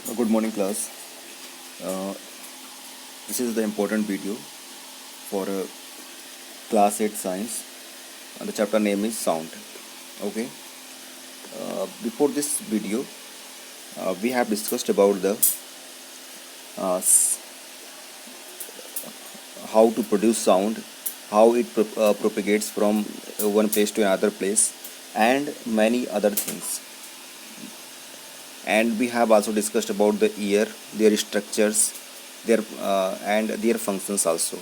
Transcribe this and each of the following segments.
Good morning, class. Uh, this is the important video for class 8 science, and the chapter name is sound. Okay. Before this video, we have discussed about the uh, s- how to produce sound, how it propagates from one place to another place, and many other things. And we have also discussed about the ear, their structures, their and their functions also.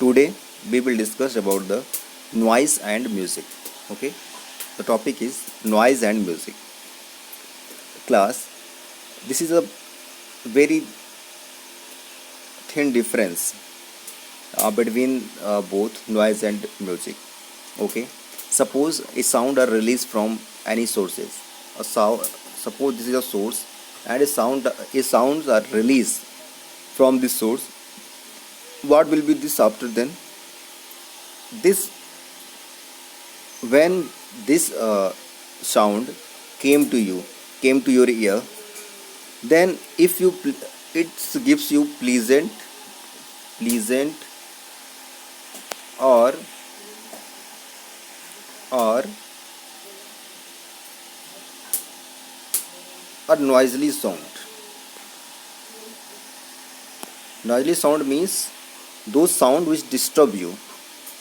Today we will discuss about the noise and music. Okay, the topic is noise and music. Class, this is a very thin difference between both noise and music. Okay, suppose a sound are released from any sources. A sound, suppose this is a source, and a sounds are released from this source. What will be this after then? This when this sound came to you, came to your ear, then if you it gives you pleasant or or a noisily sound means those sound which disturb you,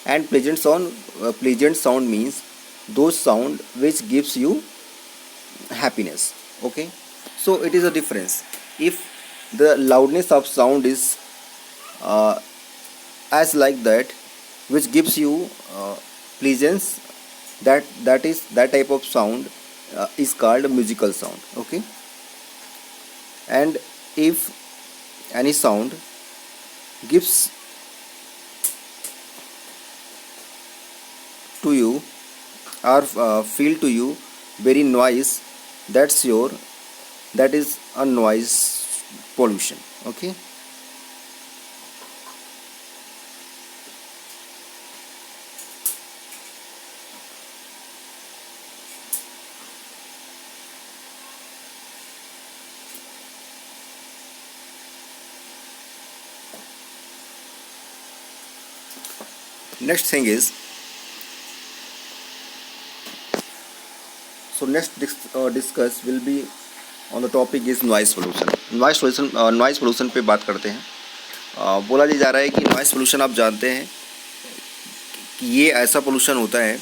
and pleasant sound means those sound which gives you happiness. Okay, so it is a difference. If the loudness of sound is uh, as like that, which gives you pleasance, that type of sound is called musical sound. Okay, and if any sound gives to you or feel to you very noise, that's your that is a noise pollution. Okay, next thing is, so next discuss will be on the topic is noise pollution. Noise pollution पे बात करते हैं. बोला जा रहा है कि noise pollution आप जानते हैं कि ये ऐसा पोल्यूशन होता है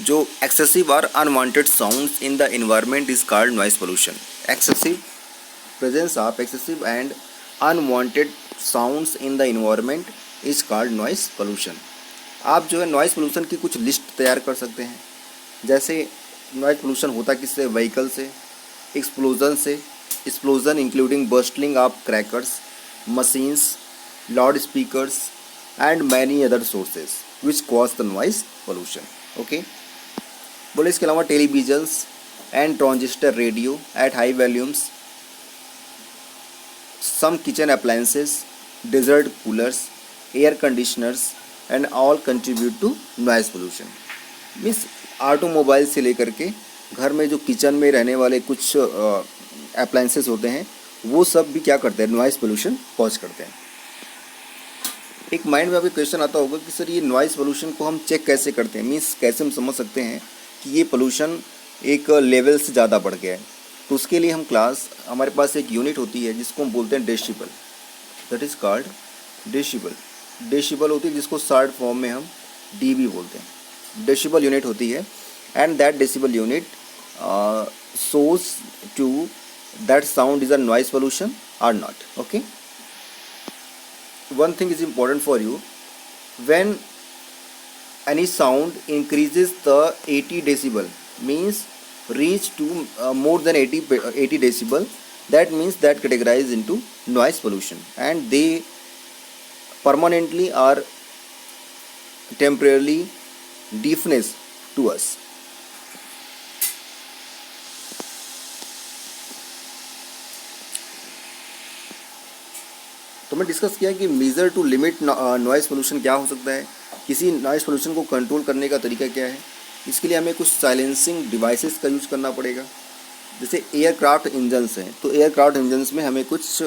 जो एक्सेसिव और unwanted sounds in the environment is called noise pollution. Excessive presence of excessive and unwanted sounds in the environment is called noise pollution. आप जो है नॉइस पोल्यूशन की कुछ लिस्ट तैयार कर सकते हैं. जैसे नॉइस पोल्यूशन होता किससे? व्हीकल से, explosion including bursting of crackers, machines, loud speakers and many other sources which cause the noise pollution. Okay, बोले इसके अलावा televisions and transistor radio at high volumes, some kitchen appliances, desert coolers, air conditioners and all contribute to noise pollution. Means automobile से लेकर के घर में जो kitchen में रहने वाले कुछ अप्लायंसेस होते हैं, वो सब भी क्या करते हैं? नॉइस पोल्यूशन कॉज करते हैं. एक माइंड में अभी क्वेश्चन आता होगा कि सर ये नॉइस पोल्यूशन को हम चेक कैसे करते हैं, मीन्स कैसे हम समझ सकते हैं कि ये पोल्यूशन एक लेवल से ज़्यादा बढ़ गया है. तो उसके लिए हम हमारे पास एक यूनिट होती है जिसको हम बोलते हैं decibel. That is called decibel. Decibel होती है जिसको शॉर्ट फॉर्म में हम डीबी बोलते हैं. डेसिबल यूनिट होती है, and that decibel unit shows to that sound is a noise pollution or not. Okay, one thing is important for you. When any sound increases the 80 decibel, means reach to more than 80 decibel, that means that categorized into noise pollution, and they permanently or temporarily deafness to us. तो मैं discuss किया कि measure to limit noise pollution क्या हो सकता है, किसी noise pollution को कंट्रोल करने का तरीका क्या है. इसके लिए हमें कुछ साइलेंसिंग डिवाइसेस का यूज़ करना पड़ेगा. जैसे एयरक्राफ्ट इंजन्स हैं, तो एयरक्राफ्ट इंजन्स में हमें कुछ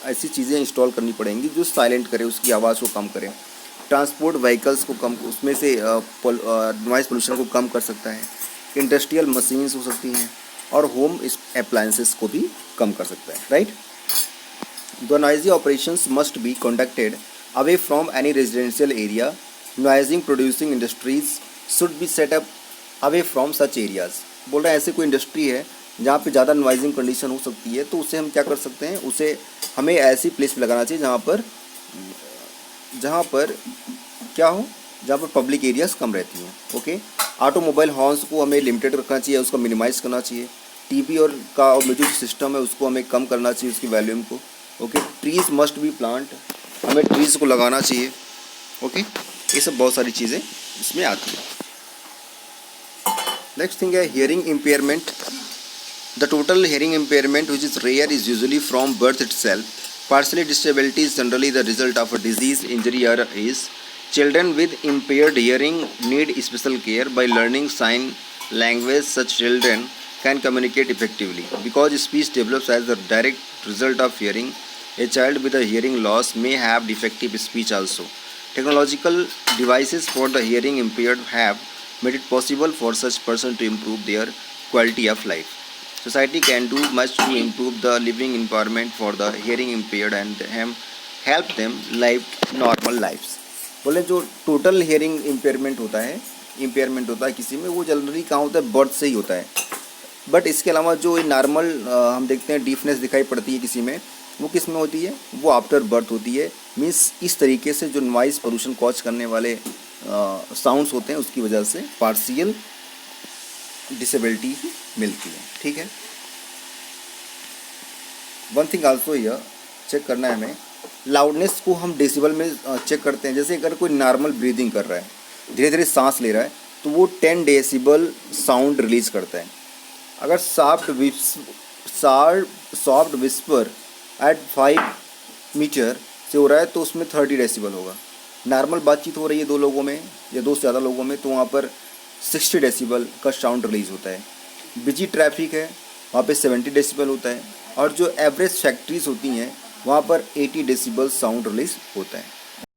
ऐसी चीज़ें इंस्टॉल करनी पड़ेंगी जो साइलेंट करे, उसकी आवाज़ को कम करे। ट्रांसपोर्ट व्हीकल्स को कम, उसमें से नॉइज़ पोल्यूशन को कम कर सकता है। इंडस्ट्रियल मशीन्स हो सकती हैं और होम अप्लायंसेस को भी कम कर सकता है, right. The noisy operations must be conducted away from any residential area. Noising producing industries should be set up away from such areas. बोल रहा है ऐसे कोई इंडस्ट्री है जहाँ पे ज़्यादा नॉइजिंग कंडीशन हो सकती है, तो उसे हम क्या कर सकते हैं, उसे हमें ऐसी प्लेस पे लगाना चाहिए जहाँ पर क्या हो, जहाँ पर पब्लिक एरियाज कम रहती हैं। ओके, ऑटोमोबाइल हॉर्न्स को हमें लिमिटेड रखना चाहिए, उसको मिनिमाइज़ करना चाहिए। टीवी और म्यूजिक सिस्टम है उसको हमें कम करना चाहिए, उसकी वॉल्यूम को। Okay, trees must be plant, हमें ट्रीज़ को लगाना चाहिए। ओके, ये सब बहुत सारी चीज़ें इसमें आती हैं। नेक्स्ट थिंग है hearing impairment. The total hearing impairment which is rare is usually from birth itself. Partially disability is generally the result of a disease, injury or age. Children with impaired hearing need special care. By learning sign language, such children can communicate effectively. Because speech develops as the direct result of hearing, a child with a hearing loss may have defective speech also. Technological devices for the hearing impaired have made it possible for such person to improve their quality of life. Society can do much to improve the living environment for the hearing impaired and help them live normal lives. बोले जो total hearing impairment होता है किसी में, वो generally कहाँ होता है, बर्थ से ही होता है। बट इसके अलावा जो नॉर्मल हम देखते हैं डीफनेस दिखाई पड़ती है किसी में, वो किस में होती है, वो आफ्टर बर्थ होती है। मीन्स इस तरीके से जो नॉइज़ पोल्यूशन कॉज करने वाले साउंड्स होते हैं उसकी वजह से पार्शियल डिसेबिलिटी मिलती है। ठीक है, वन थिंग आल्सो यह चेक करना है हमें, लाउडनेस को हम डेसिबल में चेक करते हैं। जैसे अगर कोई नॉर्मल ब्रीदिंग कर रहा है, धीरे धीरे सांस ले रहा है, तो वो 10 डेसिबल साउंड रिलीज करता है। अगर सॉफ्ट विस्पर एट 5 मीटर से हो रहा है तो उसमें 30 डेसिबल होगा। नॉर्मल बातचीत हो रही है दो लोगों में या दो से ज़्यादा लोगों में, तो वहाँ पर 60 डेसिबल का साउंड रिलीज होता है। बिजी ट्रैफिक है, वहाँ पे 70 डेसिबल होता है। और जो एवरेज फैक्ट्रीज होती हैं वहाँ पर 80 डेसिबल साउंड रिलीज होता है।